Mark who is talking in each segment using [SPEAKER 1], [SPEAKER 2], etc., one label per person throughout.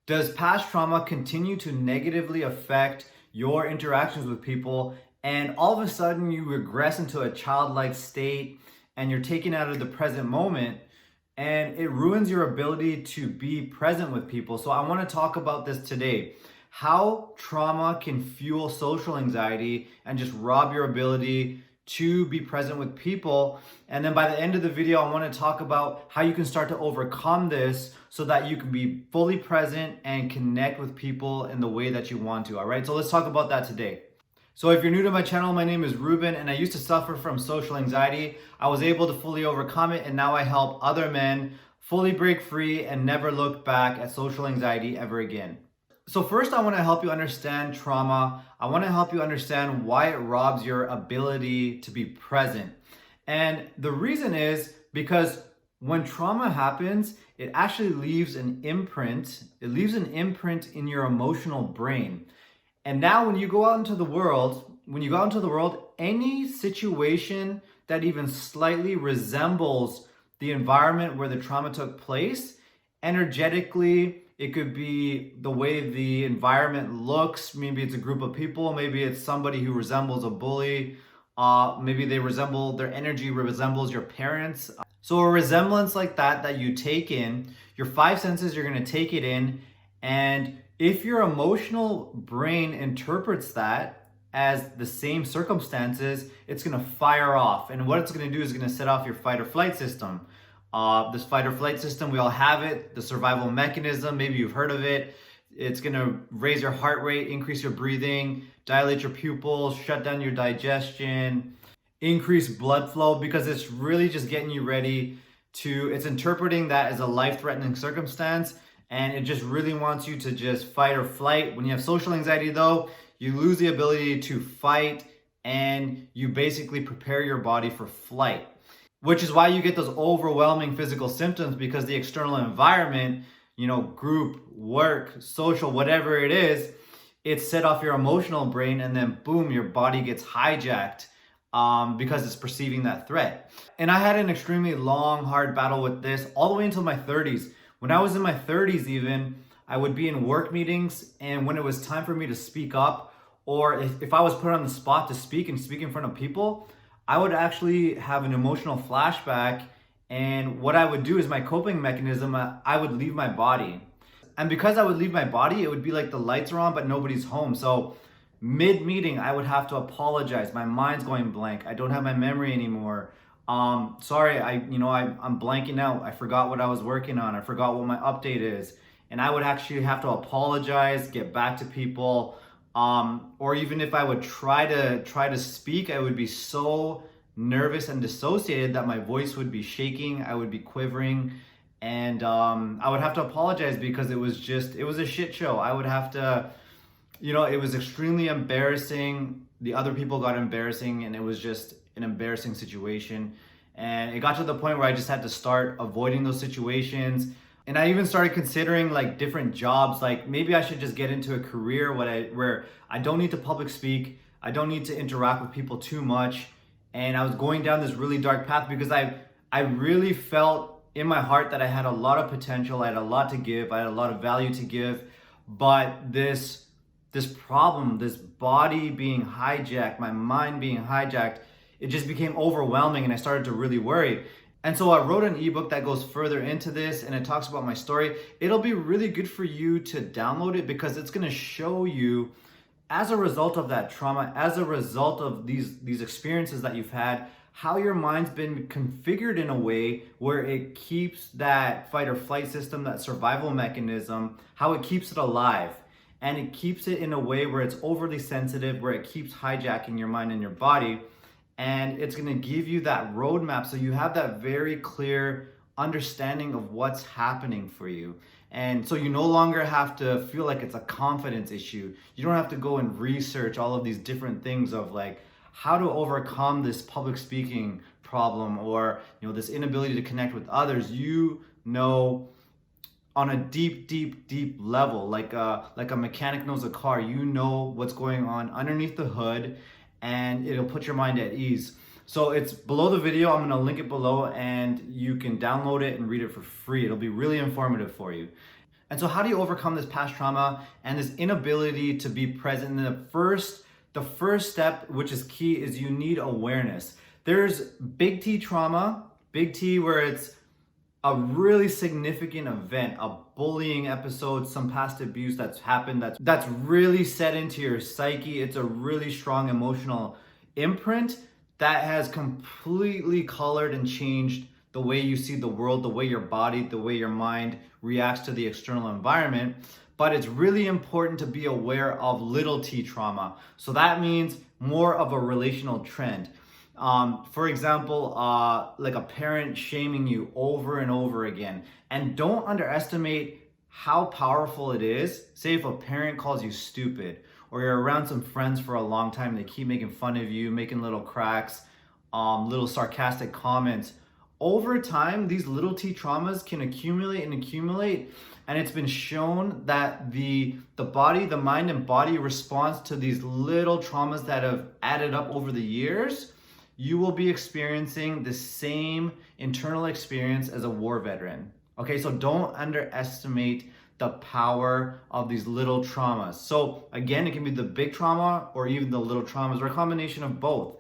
[SPEAKER 1] Does past trauma continue to negatively affect your interactions with people, and all of a sudden you regress into a childlike state and you're taken out of the present moment, and it ruins your ability to be present with people? So I want to talk about this today. How trauma can fuel social anxiety and just rob your ability to be present with people. And then by the end of the video, I want to talk about how you can start to overcome this so that you can be fully present and connect with people in the way that you want to. All right, so let's talk about that today. So if you're new to my channel, my name is Rubin, and I used to suffer from social anxiety. I was able to fully overcome it, and now I help other men fully break free and never look back at social anxiety ever again. So first, I want to help you understand trauma. I want to help you understand why it robs your ability to be present. And the reason is because when trauma happens, it actually leaves an imprint. It leaves an imprint in your emotional brain. And now when you go out into the world, any situation that even slightly resembles the environment where the trauma took place, energetically, it could be the way the environment looks. Maybe it's a group of people. Maybe it's somebody who resembles a bully. Maybe their energy resembles your parents. So a resemblance like that you take in, your five senses, you're going to take it in. And if your emotional brain interprets that as the same circumstances, it's going to fire off. And what it's going to do is going to set off your fight or flight system. This fight or flight system, we all have it, the survival mechanism, maybe you've heard of it. It's gonna raise your heart rate, increase your breathing, dilate your pupils, shut down your digestion, increase blood flow, because it's really just getting you ready it's interpreting that as a life-threatening circumstance, and it just really wants you to just fight or flight. When you have social anxiety though, you lose the ability to fight and you basically prepare your body for flight. Which is why you get those overwhelming physical symptoms, because the external environment, group, work, social, whatever it is, it's set off your emotional brain, and then boom, your body gets hijacked because it's perceiving that threat. And I had an extremely long, hard battle with this all the way until my 30s. When I was in my 30s even, I would be in work meetings, and when it was time for me to speak up, or if I was put on the spot to speak in front of people, I would actually have an emotional flashback, and what I would do is my coping mechanism, I would leave my body. And because I would leave my body, it would be like the lights are on but nobody's home. So mid-meeting, I would have to apologize. My mind's going blank. I don't have my memory anymore. Sorry, I'm blanking out. I forgot what I was working on. I forgot what my update is. And I would actually have to apologize, get back to people. Or even if I would try to speak, I would be so nervous and dissociated that my voice would be shaking, I would be quivering, and I would have to apologize because it was a shit show. I would have to, it was extremely embarrassing. The other people got embarrassing, and it was just an embarrassing situation. And it got to the point where I just had to start avoiding those situations. And I even started considering like different jobs, like maybe I should just get into a career where I don't need to public speak, I don't need to interact with people too much. And I was going down this really dark path because I really felt in my heart that I had a lot of potential, I had a lot to give, I had a lot of value to give, but this problem, this body being hijacked, my mind being hijacked, it just became overwhelming, and I started to really worry. And so I wrote an ebook that goes further into this, and it talks about my story. It'll be really good for you to download it because it's gonna show you, as a result of that trauma, as a result of these experiences that you've had, how your mind's been configured in a way where it keeps that fight or flight system, that survival mechanism, how it keeps it alive. And it keeps it in a way where it's overly sensitive, where it keeps hijacking your mind and your body. And it's going to give you that roadmap so you have that very clear understanding of what's happening for you. And so you no longer have to feel like it's a confidence issue. You don't have to go and research all of these different things of like how to overcome this public speaking problem, or this inability to connect with others. On a deep level, like a mechanic knows a car, what's going on underneath the hood, and it'll put your mind at ease. So it's below the video. I'm gonna link it below, and you can download it and read it for free. It'll be really informative for you. And so how do you overcome this past trauma and this inability to be present? And the first step, which is key, is you need awareness. There's big T trauma, big T, where it's a really significant event, a bullying episode, some past abuse that's happened that's really set into your psyche. It's a really strong emotional imprint that has completely colored and changed the way you see the world, the way your body, the way your mind reacts to the external environment. But it's really important to be aware of little T trauma. So that means more of a relational trend. For example, like a parent shaming you over and over again. And don't underestimate how powerful it is. Say if a parent calls you stupid, or you're around some friends for a long time, they keep making fun of you, making little cracks, little sarcastic comments. Over time, these little T traumas can accumulate and accumulate. And it's been shown that the body, the mind and body response to these little traumas that have added up over the years. You will be experiencing the same internal experience as a war veteran. Okay, so don't underestimate the power of these little traumas. So again, it can be the big trauma or even the little traumas, or a combination of both.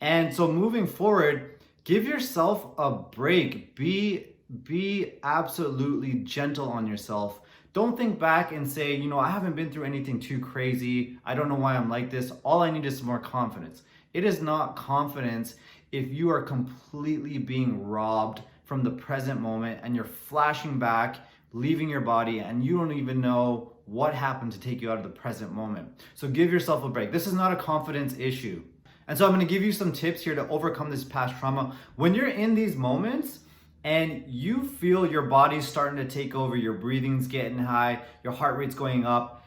[SPEAKER 1] And so moving forward, give yourself a break. Be absolutely gentle on yourself. Don't think back and say, I haven't been through anything too crazy. I don't know why I'm like this. All I need is more confidence. It is not confidence if you are completely being robbed from the present moment and you're flashing back, leaving your body, and you don't even know what happened to take you out of the present moment. So give yourself a break. This is not a confidence issue. And so I'm going to give you some tips here to overcome this past trauma. When you're in these moments and you feel your body's starting to take over, your breathing's getting high, your heart rate's going up,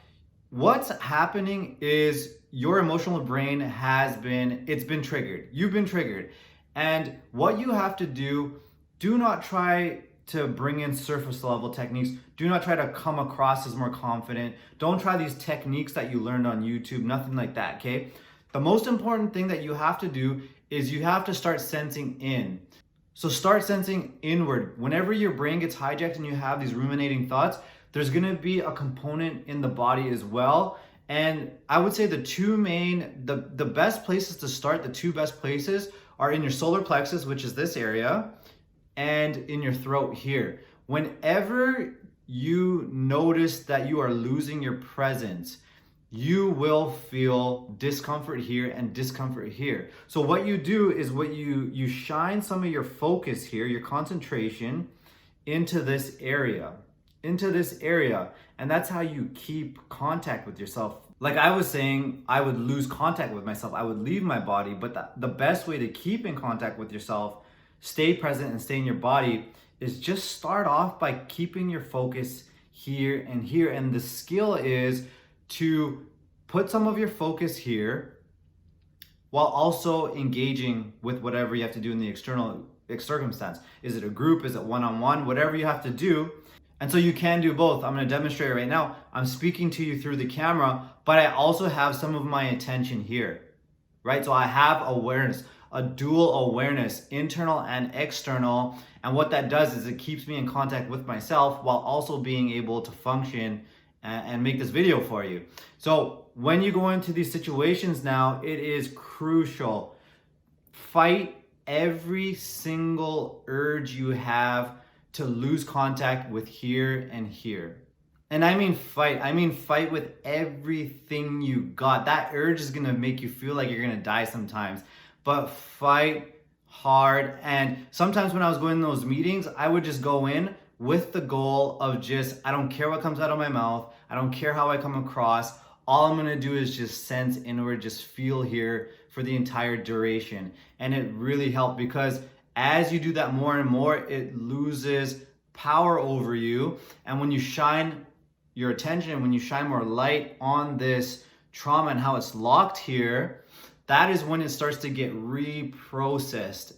[SPEAKER 1] what's happening is your emotional brain it's been triggered. You've been triggered. And what you have to do not try to bring in surface level techniques. Do not try to come across as more confident. Don't try these techniques that you learned on YouTube, nothing like that, okay? The most important thing that you have to do is you have to start sensing in. So start sensing inward. Whenever your brain gets hijacked and you have these ruminating thoughts, there's gonna be a component in the body as well. And I would say the best places to start, the two best places are in your solar plexus, which is this area, and in your throat here. Whenever you notice that you are losing your presence, you will feel discomfort here and discomfort here. So what you do is you shine some of your focus here, your concentration, into this area. And that's how you keep contact with yourself. Like I was saying, I would lose contact with myself. I would leave my body, but the best way to keep in contact with yourself, stay present and stay in your body, is just start off by keeping your focus here and here. And the skill is to put some of your focus here while also engaging with whatever you have to do in the external circumstance. Is it a group? Is it one-on-one? Whatever you have to do. And so you can do both. I'm going to demonstrate right now. I'm speaking to you through the camera, but I also have some of my attention here, right? So I have awareness, a dual awareness, internal and external. And what that does is it keeps me in contact with myself while also being able to function and make this video for you. So when you go into these situations now, it is crucial. Fight every single urge you have to lose contact with here and here. And I mean fight with everything you got. That urge is gonna make you feel like you're gonna die sometimes, but fight hard. And sometimes when I was going in those meetings, I would just go in with the goal of I don't care what comes out of my mouth. I don't care how I come across. All I'm gonna do is just sense inward, just feel here for the entire duration. And it really helped, because as you do that more and more, it loses power over you. And when you shine your attention, when you shine more light on this trauma and how it's locked here, that is when it starts to get reprocessed,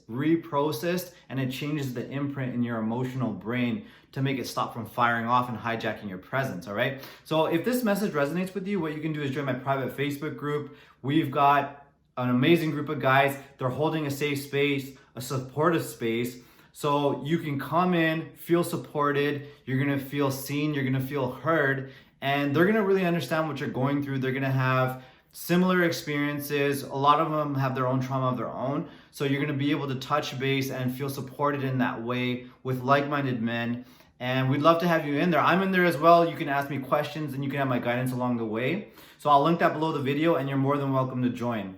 [SPEAKER 1] and it changes the imprint in your emotional brain to make it stop from firing off and hijacking your presence, all right? So if this message resonates with you, what you can do is join my private Facebook group. We've got an amazing group of guys. They're holding a safe space, a supportive space, So you can come in, feel supported, you're gonna feel seen, you're gonna feel heard, and they're gonna really understand what you're going through. They're gonna have similar experiences. A lot of them have their own trauma of their own. So you're gonna be able to touch base and feel supported in that way with like-minded men. And we'd love to have you in there. I'm in there as well. You can ask me questions and you can have my guidance along the way. So I'll link that below the video and you're more than welcome to join.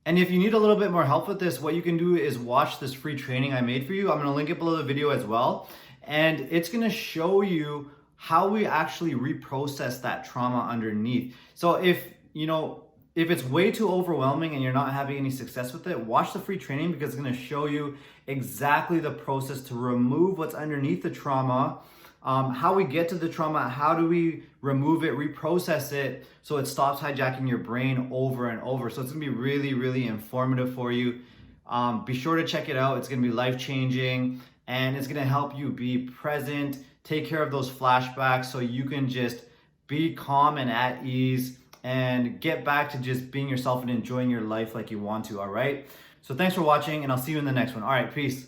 [SPEAKER 1] And if you need a little bit more help with this, what you can do is watch this free training I made for you. I'm gonna link it below the video as well. And it's gonna show you how we actually reprocess that trauma underneath. So if it's way too overwhelming and you're not having any success with it, watch the free training because it's gonna show you exactly the process to remove what's underneath the trauma, how we get to the trauma, how do we remove it, reprocess it so it stops hijacking your brain over and over. So it's gonna be really, really informative for you. Be sure to check it out. It's gonna be life-changing and it's gonna help you be present, take care of those flashbacks so you can just be calm and at ease and get back to just being yourself and enjoying your life like you want to, all right? So thanks for watching and I'll see you in the next one. All right, peace.